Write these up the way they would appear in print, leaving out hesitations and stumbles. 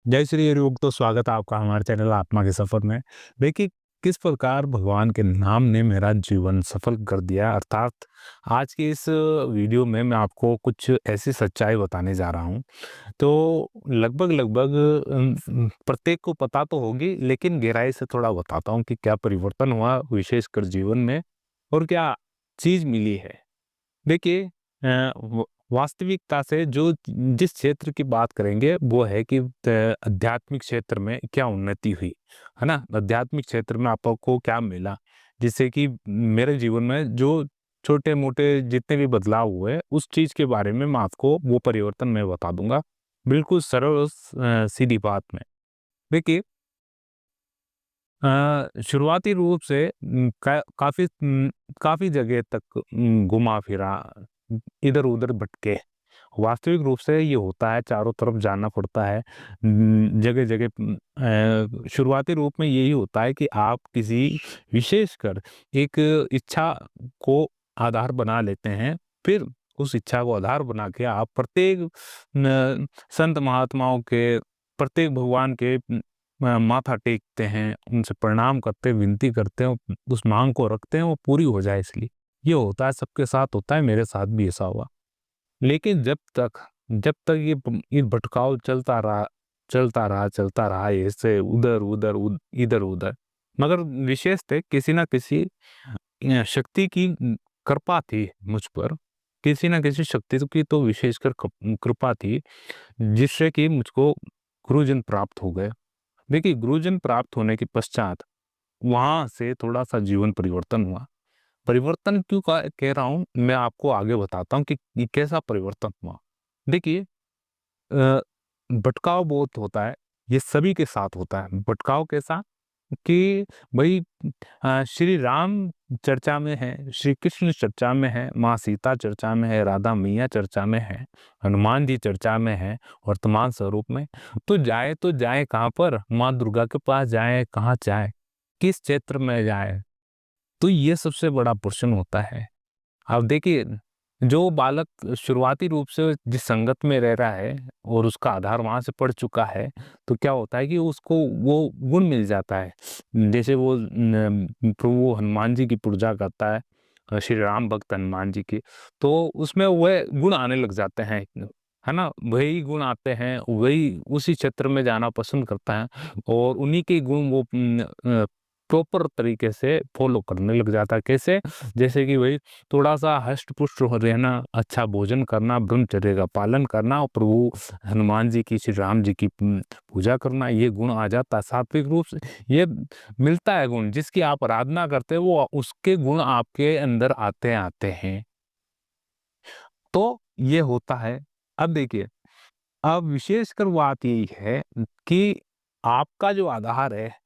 जय श्री हरिओम। तो स्वागत है आपका हमारे चैनल आत्मा के सफर में। देखिए, किस प्रकार भगवान के नाम ने मेरा जीवन सफल कर दिया। अर्थात आज के इस वीडियो में मैं आपको कुछ ऐसी सच्चाई बताने जा रहा हूँ। तो लगभग लगभग प्रत्येक को पता तो होगी, लेकिन गहराई से थोड़ा बताता हूँ कि क्या परिवर्तन हुआ विशेषकर जीवन में और क्या चीज मिली है। देखिए, वास्तविकता से जो जिस क्षेत्र की बात करेंगे वो है कि आध्यात्मिक क्षेत्र में क्या उन्नति हुई, है ना? आध्यात्मिक क्षेत्र में आपको क्या मिला, जिससे कि मेरे जीवन में जो छोटे-मोटे जितने भी बदलाव हुए, उस चीज़ के बारे में मैं आपको वो परिवर्तन मैं बता दूँगा, बिल्कुल सरल और सीधी बात में। देखिए, शुरुआती रूप से काफ़ी जगह तक घुमा-फिरा, इधर-उधर भटके। वास्तविक रूप से ये होता है, चारों तरफ जाना पड़ता है। जगह-जगह शुरुआती रूप में यही होता है कि आप किसी विशेषकर एक इच्छा को आधार बना लेते हैं। फिर उस इच्छा को आधार बना के आप प्रत्येक न संत महात्माओं के, प्रत्येक भगवान के माथा टेकते हैं, उनसे प्रणाम करते हैं, विनती करते हैं, उस माँग को रखते हैं वो पूरी हो जाए इसलिए। ये होता है, सबके साथ होता है, मेरे साथ भी ऐसा हुआ। लेकिन जब तक ये भटकाव चलता रहा ऐसे उधर-उधर इधर-उधर। मगर विशेष थे किसी न किसी शक्ति की कृपा थी मुझ पर। किसी न किसी शक्ति की तो विशेषकर कृपा थी, जिससे कि मुझको गुरुजन प्राप्त हो गए। देखिए, गुरुजन प्राप्त होने के पश्चात वहाँ से थोड़ा-सा जीवन परिवर्तन हुआ। परिवर्तन क्यों कह रहा हूँ, मैं आपको आगे बताता हूँ कि ये कैसा परिवर्तन हुआ। देखिए, अ, भटकाव बहुत होता है, ये सभी के साथ होता है। भटकाव कैसा कि भई, श्री राम चर्चा में है, श्री कृष्ण चर्चा में है, माँ सीता चर्चा में है, राधा मैया चर्चा में है, हनुमान जी चर्चा में है वर्तमान स्वरूप में। तो जाए कहाँ पर? माँ दुर्गा के पास जाए, कहाँ जाए? किस क्षेत्र में जाए? तो ये सबसे बड़ा प्रश्न होता है। अब देखिए, जो बालक शुरुआती रूप से जिस संगत में रह रहा है और उसका आधार वहाँ से पड़ चुका है, तो क्या होता है कि उसको वो गुण मिल जाता है। जैसे वो प्रभु हनुमान जी की पूजा करता है, श्री राम भक्त हनुमान जी की, तो उसमें वह गुण आने लग जाते हैं, है ना? वही गुण आते हैं, वही उसी क्षेत्र में जाना पसंद करता है और उन्हीं के गुण वो प्रॉपर तरीके से फॉलो करने लग जाता है। कैसे? जैसे कि भई, थोड़ा-सा हष्ट-पुष्ट हो रहना, अच्छा भोजन करना, ब्रह्मचर्य का पालन करना और प्रभु हनुमान जी की, श्री राम जी की पूजा करना, ये गुण आ जाता है। सात्विक रूप से ये मिलता है गुण, जिसकी आप आराधना करते हो, वो उसके गुण आपके अंदर आते हैं। तो ये होता है। अब देखिए, अब विशेषकर बात यही है कि आपका जो आधार है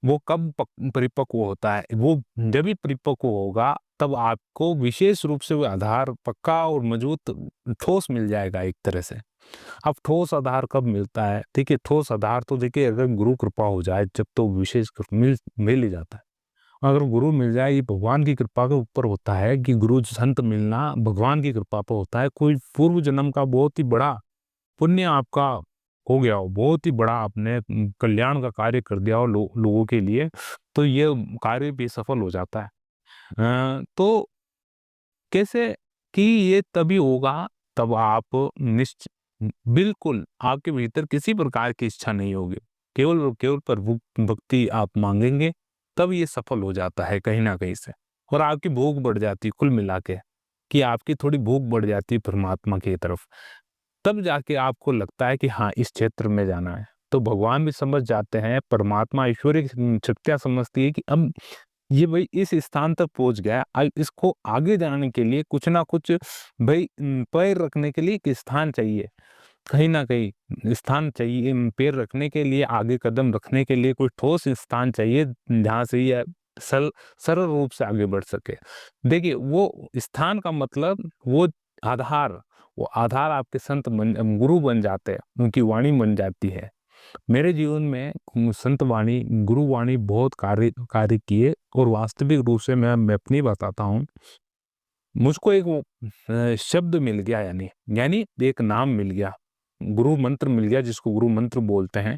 वो कब परिपक्व होता है? वो जब भी परिपक्व होगा, तब आपको विशेष रूप से वो आधार पक्का और मजबूत ठोस मिल जाएगा एक तरह से। अब ठोस आधार कब मिलता है? देखिए, ठोस आधार तो देखिए, अगर गुरु कृपा हो जाए जब, तो विशेष मिल ही जाता है। अगर गुरु मिल जाए, ये भगवान की कृपा के ऊपर होता है कि गुरु संत मिलना भगवान की कृपा पे होता है। कोई पूर्व जन्म का बहुत ही बड़ा पुण्य आपका हो गया हो, बहुत ही बड़ा आपने कल्याण का कार्य कर दिया हो लोगों के लिए, तो ये कार्य भी सफल हो जाता है। तो कैसे कि ये तभी होगा, तब आप बिल्कुल आपके भीतर किसी प्रकार की इच्छा नहीं होगी। केवल और केवल प्रभु भक्ति आप माँगेंगे, तब ये सफल हो जाता है कहीं न कहीं से। और आपकी भूख बढ़ जाती है कुल मिला के, कि आपकी थोड़ी भूख बढ़ जाती है परमात्मा की तरफ। तब जाके आपको लगता है कि हाँ, इस क्षेत्र में जाना है। तो भगवान भी समझ जाते हैं, परमात्मा ईश्वरीय शक्तियाँ समझती है कि अब ये भई इस स्थान तक पहुँच गया, इसको आगे जाने के लिए कुछ ना कुछ भई पैर रखने के लिए एक स्थान चाहिए। कहीं न कहीं स्थान चाहिए, पैर रखने के लिए, आगे कदम रखने के लिए कोई ठोस स्थान चाहिए, जहाँ से ये सल सरल रूप से आगे बढ़ सके। देखिए, वो स्थान का मतलब आधार वो आधार आपके गुरु बन जाते हैं, उनकी वाणी बन जाती है। मेरे जीवन में संत वाणी, गुरु वाणी बहुत कार्य कार्य किए और वास्तविक रूप से मैं अपनी बताता हूँ। मुझको एक वो शब्द मिल गया, यानी एक नाम मिल गया। गुरु मंत्र मिल गया, जिसको गुरु मंत्र बोलते हैं,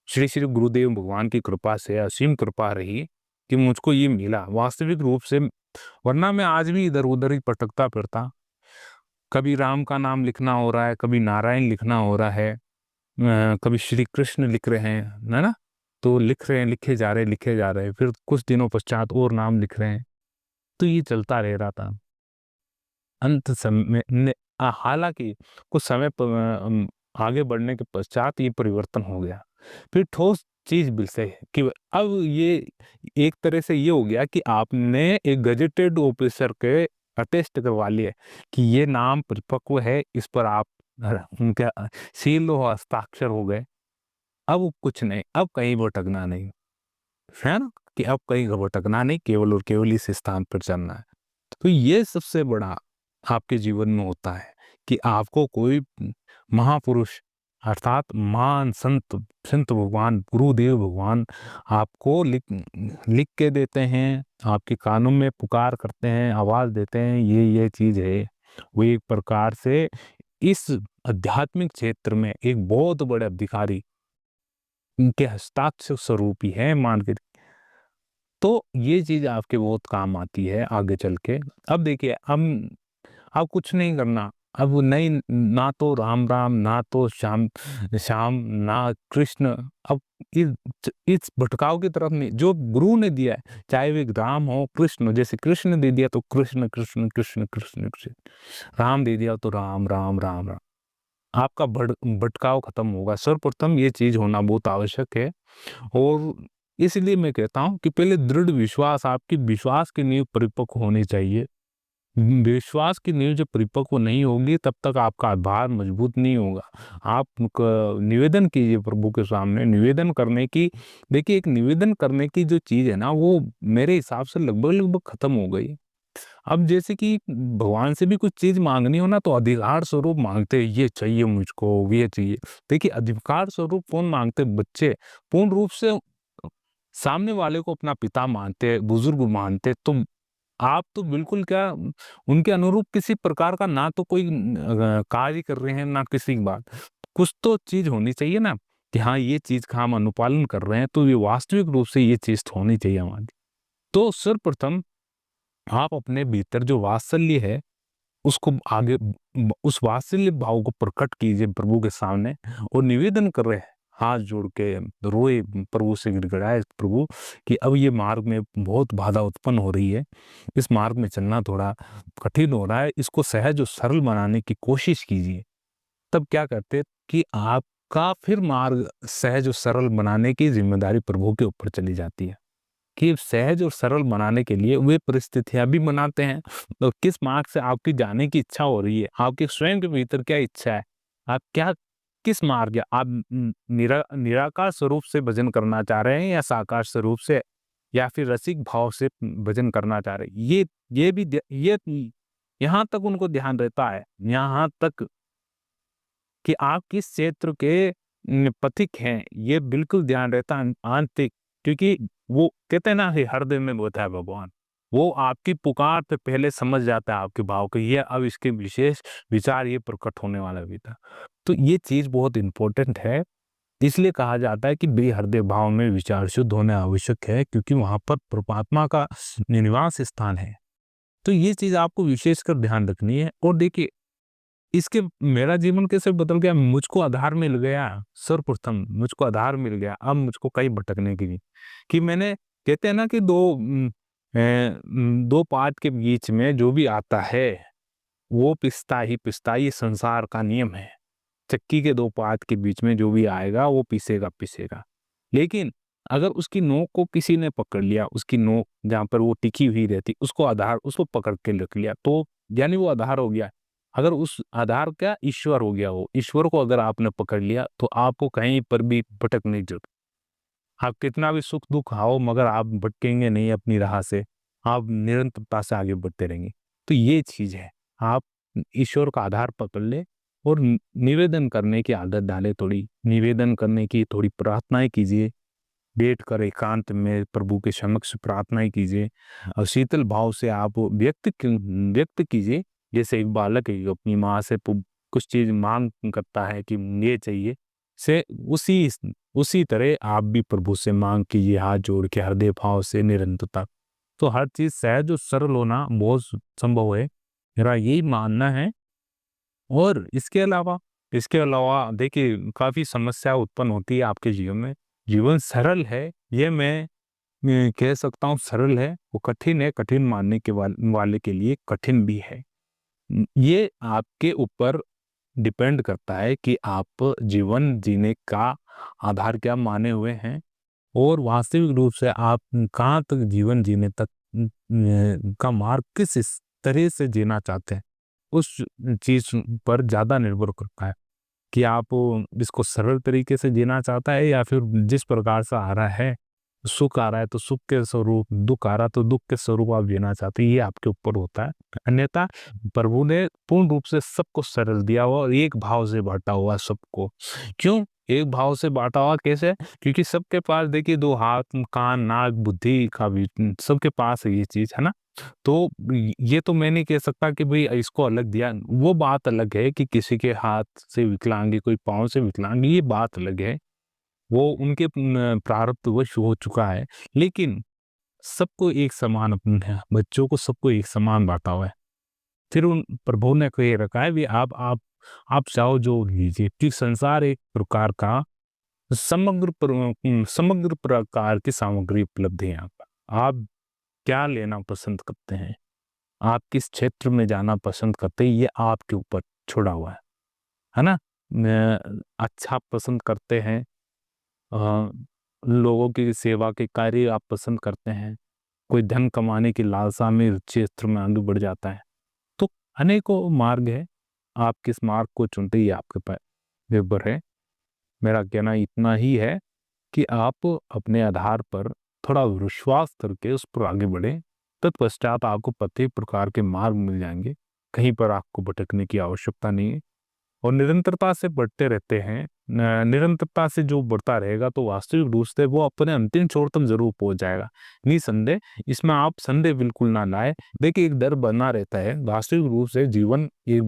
श्री श्री गुरुदेव भगवान की कृपा से असीम कृपा रही कि मुझको ये मिला वास्तविक रूप से, वरना मैं आज भी इधर उधर ही भटकता फिरता। कभी राम का नाम लिखना हो रहा है, कभी नारायण लिखना हो रहा है, कभी श्री कृष्ण लिख रहे हैं, है ना, तो लिख रहे हैं, लिखे जा रहे हैं, फिर कुछ दिनों पश्चात और नाम लिख रहे हैं, तो ये चलता रह रहा था। अंत समय में हालांकि कुछ समय आगे बढ़ने के पश्चात ये परिवर्तन हो गया। फिर ठोस चीज मिलते कि अब ये एक तरह से ये हो गया कि आपने एक गजेटेड ऑफिसर के अटेस्ट करवा लिए कि ये नाम परिपक्व है, इस पर आप उनके सील और हस्ताक्षर हो गए। अब कुछ नहीं, अब कहीं भटकना नहीं है ना, कि अब कहीं भटकना नहीं, केवल और केवल इस स्थान पर चलना है। तो ये सबसे बड़ा आपके जीवन में होता है कि आपको कोई महापुरुष अर्थात महान संत संत भगवान गुरुदेव भगवान आपको लिख के देते हैं, आपके कानों में पुकार करते हैं, आवाज देते हैं, ये चीज है। वो एक प्रकार से इस आध्यात्मिक क्षेत्र में एक बहुत बड़े अधिकारी उनके हस्ताक्षर स्वरूप ही है मान के। तो ये चीज आपके बहुत काम आती है आगे चल के। अब देखिए, अब कुछ नहीं करना, अब नहीं, ना तो राम राम, ना तो श्याम श्याम, ना कृष्ण। अब इस भटकाव की तरफ नहीं, जो गुरु ने दिया है, चाहे वे राम हो कृष्ण हो, जैसे कृष्ण दे दिया तो कृष्ण कृष्ण कृष्ण कृष्ण कृष्ण, राम दे दिया तो राम राम राम राम। आपका भटकाव खत्म होगा। सर्वप्रथम ये चीज होना बहुत आवश्यक है। और इसलिए मैं कहता हूं कि पहले दृढ़ विश्वास, आपकी विश्वास की नींव परिपक्व होनी चाहिए। विश्वास की नींव जब परिपक्व नहीं होगी तब तक आपका आधार मजबूत नहीं होगा। आप निवेदन कीजिए प्रभु के सामने, निवेदन करने की, देखिए एक निवेदन करने की जो चीज है ना, वो मेरे हिसाब से लगभग लगभग खत्म हो गई। अब जैसे कि भगवान से भी कुछ चीज मांगनी हो ना, तो अधिकार स्वरूप मांगते, ये चाहिए मुझको, ये चाहिए। देखिए अधिकार स्वरूप कौन मांगते? बच्चे पूर्ण रूप से सामने वाले को अपना पिता मानते, बुजुर्ग मानते। तो आप तो बिल्कुल क्या उनके अनुरूप किसी प्रकार का ना तो कोई कार्य कर रहे हैं, ना किसी की बात। कुछ तो चीज होनी चाहिए ना कि हाँ ये चीज का हम अनुपालन कर रहे हैं, तो ये वास्तविक रूप से ये चीज होनी चाहिए हमारी। तो सर्वप्रथम आप अपने भीतर जो वात्सल्य है उसको आगे, उस वात्सल्य भाव को प्रकट कीजिए प्रभु के सामने और निवेदन कर रहे हैं, हाथ जोड़ के रोए, प्रभु से गिड़गिड़ाए प्रभु कि अब ये मार्ग में बहुत बाधा उत्पन्न हो रही है, इस मार्ग में चलना थोड़ा कठिन हो रहा है, इसको सहज और सरल बनाने की कोशिश कीजिए। तब क्या करते कि आपका फिर मार्ग सहज और सरल बनाने की जिम्मेदारी प्रभु के ऊपर चली जाती है कि सहज और सरल बनाने के लिए वे परिस्थितियां भी बनाते हैं। तो किस मार्ग से आपकी जाने की इच्छा हो रही है, आपके स्वयं के भीतर क्या इच्छा है, आप क्या किस मार्ग, आप निराकार स्वरूप से भजन करना चाह रहे हैं या साकार स्वरूप से, या फिर रसिक भाव से भजन करना चाह रहे हैं। ये भी ये यहाँ तक उनको ध्यान रहता है, यहाँ तक कि आप किस क्षेत्र के पथिक हैं, ये बिल्कुल ध्यान रहता है आंतरिक। क्योंकि वो कहते हैं ना कि हृदय में होता है भगवान, वो आपकी पुकार पे पहले समझ जाता है आपके भाव को, ये अब इसके विशेष विचार ये प्रकट होने वाला भी था। तो ये चीज बहुत इंपॉर्टेंट है। इसलिए कहा जाता है कि बेहृदय भाव में विचार शुद्ध होना आवश्यक है, क्योंकि वहां पर परमात्मा का निवास स्थान है। तो ये चीज आपको विशेषकर ध्यान रखनी है। और देखिए इसके मेरा जीवन कैसे बदल गया, मुझको आधार मिल गया। सर्वप्रथम मुझको आधार मिल गया, अब मुझको कहीं भटकने की नहीं। कि मैंने कहते हैं ना कि दो पात के बीच में जो भी आता है वो पिसता ही पिसता, ये संसार का नियम है। चक्की के दो पात के बीच में जो भी आएगा वो पिसेगा पिसेगा। लेकिन अगर उसकी नोक को किसी ने पकड़ लिया, उसकी नोक जहां पर वो टिकी हुई रहती, उसको आधार, उसको पकड़ के रख लिया, तो यानी वो आधार हो गया। अगर उस आधार का ईश्वर हो गया, वो ईश्वर को अगर आपने पकड़ लिया तो आपको कहीं पर भी भटक नहीं जरूरत। आप कितना भी सुख दुख आओ, मगर आप भटकेंगे नहीं अपनी राह से, आप निरंतरता से आगे बढ़ते रहेंगे। तो ये चीज है, आप ईश्वर का आधार पकड़ ले और निवेदन करने की आदत डाले, थोड़ी निवेदन करने की, थोड़ी प्रार्थनाएं कीजिए, बैठ कर एकांत में प्रभु के समक्ष प्रार्थनाएं कीजिए और शीतल भाव से आप व्यक्त कीजिए। जैसे एक बालक है अपनी माँ से कुछ चीज मांग करता है कि ये चाहिए, से उसी तरह आप भी प्रभु से मांग कीजिए, हाथ जोड़ के हृदय भाव से निरंतरता। तो हर चीज सहज और सरल होना बहुत संभव है, मेरा यही मानना है। और इसके अलावा देखिए काफी समस्या उत्पन्न होती है आपके जीवन में। जीवन सरल है, ये मैं कह सकता हूँ, सरल है। वो कठिन है, कठिन मानने के वाले के लिए कठिन भी है। ये आपके ऊपर डिपेंड करता है कि आप जीवन जीने का आधार क्या माने हुए हैं, और वास्तविक रूप से आप कहाँ तक जीवन जीने तक का मार्ग किस तरह से जीना चाहते हैं, उस चीज पर ज्यादा निर्भर करता है कि आप इसको सरल तरीके से जीना चाहता है, या फिर जिस प्रकार से आ रहा है, सुख आ रहा है तो सुख के स्वरूप, दुख आ रहा तो दुख के स्वरूप आप जीना चाहते हैं, ये आपके ऊपर होता है। अन्यथा प्रभु ने पूर्ण रूप से सबको सरल दिया हुआ और एक भाव से बांटा हुआ सबको। क्यों एक भाव से बांटा हुआ, कैसे? क्योंकि सबके पास देखिए दो हाथ, कान, नाक, बुद्धि का भी सबके पास है ये चीज, है ना। तो ये तो मैं नहीं कह सकता कि भाई इसको अलग दिया, वो बात अलग है कि किसी के हाथ से विकलांग है, कोई पाँव से विकलांग है, ये बात अलग है, वो उनके प्रारब्धवश हो चुका है। लेकिन सबको एक समान अपने बच्चों को सबको एक समान बांटा हुआ है। फिर उन प्रभु ने कह रखा है भी आप चाहो जो लीजिए, कि संसार एक प्रकार का समग्र प्रकार की सामग्री उपलब्ध है यहाँ पर। आप क्या लेना पसंद करते हैं, आप किस क्षेत्र में जाना पसंद करते हैं, ये आपके ऊपर छोड़ा हुआ है ना। अच्छा पसंद करते हैं, लोगों की सेवा के कार्य आप पसंद करते हैं, कोई धन कमाने की लालसा में क्षेत्र में आगे बढ़ जाता है, तो अनेकों मार्ग है। आप किस मार्ग को चुनते ही आपके पास निर्भर है। मेरा कहना इतना ही है कि आप अपने आधार पर थोड़ा विश्वास करके उस पर आगे बढ़े, तत्पश्चात आपको प्रत्येक प्रकार के मार्ग मिल जाएंगे, कहीं पर आपको भटकने की आवश्यकता नहीं है। और निरंतरता से बढ़ते रहते हैं, निरंतरता से जो बढ़ता रहेगा तो वास्तविक रूप से वो अपने अंतिम छोर तक जरूर पहुंच जाएगा, निसंदेह। इसमें आप संदेह बिल्कुल ना लाए। देखिए एक डर बना रहता है, वास्तविक रूप से जीवन ये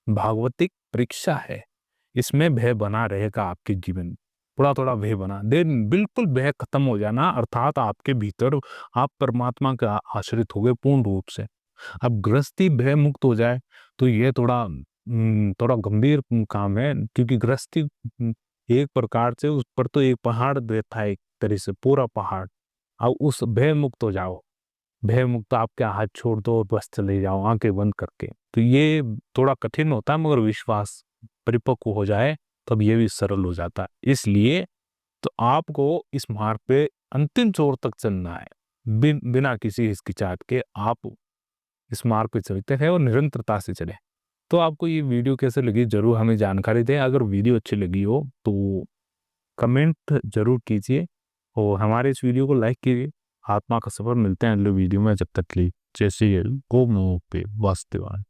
भागवतिक परीक्षा है, इसमें भय बना रहेगा आपके जीवन में, थोड़ा थोड़ा भय बना दे, बिल्कुल भय खत्म हो जाना, अर्थात आपके भीतर आप परमात्मा का आश्रित हो गए पूर्ण रूप से। अब गृहस्थी भय मुक्त हो जाए तो ये थोड़ा गंभीर काम है, क्योंकि गृहस्थी एक प्रकार से उस पर तो एक पहाड़ रहता है, एक तरह से पूरा पहाड़। अब उस भय मुक्त हो जाओ, भय मुक्त आपके हाथ छोड़ दो और बस चले जाओ आंखें बंद करके, तो ये थोड़ा कठिन होता है, मगर विश्वास परिपक्व हो जाए तब ये भी सरल हो जाता है। इसलिए तो आपको इस मार्ग पे अंतिम छोर तक चलना है, बिना किसी हिचकिचाहट के आप इस मार्ग पे चलते हैं और निरंतरता से चले। तो आपको ये वीडियो कैसे लगी जरूर हमें जानकारी दें। अगर वीडियो अच्छी लगी हो तो कमेंट जरूर कीजिए और हमारे इस वीडियो को लाइक कीजिए। आत्मा का सफर, मिलते हैं अगले वीडियो में, जब तक के लिए जय श्री गोम पे वास्तुवान।